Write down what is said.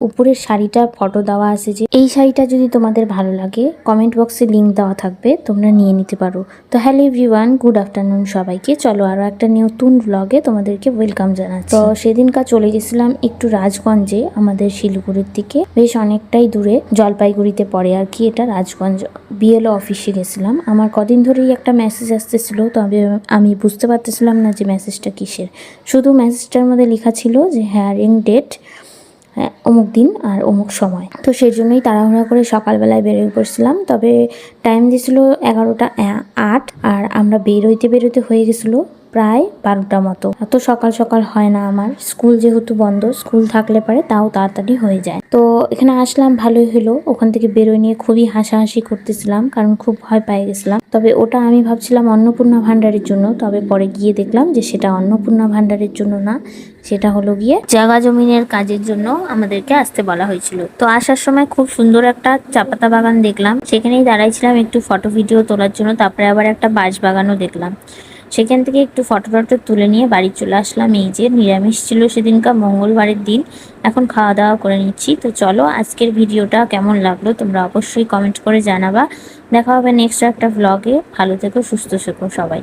উপরের শাড়িটা ফটো দেওয়া আছে, যে এই শাড়িটা যদি তোমাদের ভালো লাগে কমেন্ট বক্সে লিংক দেওয়া থাকবে, তোমরা নিয়ে নিতে পারো। তো হ্যালো এভরিওয়ান, গুড আফটারনুন সবাইকে। চলো আরও একটা নতুন ব্লগে তোমাদেরকে ওয়েলকাম জানাচ্ছি। তো সেদিনকার চলে গেছিলাম একটু রাজগঞ্জে, আমাদের শিলিগুড়ির দিকে বেশ অনেকটাই দূরে, জলপাইগুড়িতে পড়ে আর কি এটা রাজগঞ্জ। বিএলও অফিসে গেছিলাম। আমার কদিন ধরেই একটা মেসেজ আসতেছিল, তবে আমি বুঝতে পারতেছিলাম না যে মেসেজটা কিসের। শুধু মেসেজটার মধ্যে লেখা ছিল যে হিয়ারিং ডেট অমুক দিন আর অমুক সময়। তো সেই জন্যই তাড়াহুড়া করে সকালবেলায় বেরোয় পড়ছিলাম। তবে টাইম দিয়েছিল 11:08, আর আমরা বেরোতে হয়ে গেছিলো প্রায় 12টা মতো। এত সকাল সকাল হয় না আমার, স্কুল যেহেতু বন্ধ, স্কুল থাকলে পারে তাও তাড়াতাড়ি হয়ে যায়। তো এখানে আসলাম, ভালোই হলো। ওখান থেকে বেরোয় নিয়ে খুবই হাসাহাসি করতেছিলাম, কারণ খুব ভয় পেয়ে গেছিলাম। তবে ওটা আমি ভাবছিলাম অন্নপূর্ণা ভান্ডারের জন্য, তবে পরে গিয়ে দেখলাম যে সেটা অন্নপূর্ণা ভান্ডারের জন্য না, সেটা হলো গিয়ে জায়গা জমিনের কাজের জন্য আমাদেরকে আসতে বলা হয়েছিল। তো আসার সময় খুব সুন্দর একটা চাপাতা বাগান দেখলাম, সেখানেই দাঁড়াইছিলাম একটু ফটো ভিডিও তোলার জন্য। তারপরে আবার একটা বাঁশ বাগানও দেখলাম, সেখান থেকে একটু ফটো টটো তুলে নিয়ে বাড়ি চলে আসলাম। এই যে নিরামিষ ছিল সেদিনকার, মঙ্গলবারের দিন। এখন খাওয়া দাওয়া করে নিচ্ছি। তো চলো, আজকের ভিডিওটা কেমন লাগলো তোমরা অবশ্যই কমেন্ট করে জানাবা। দেখা হবে নেক্সট একটা ব্লগে। ভালো থেকো, সুস্থ থেকো সবাই।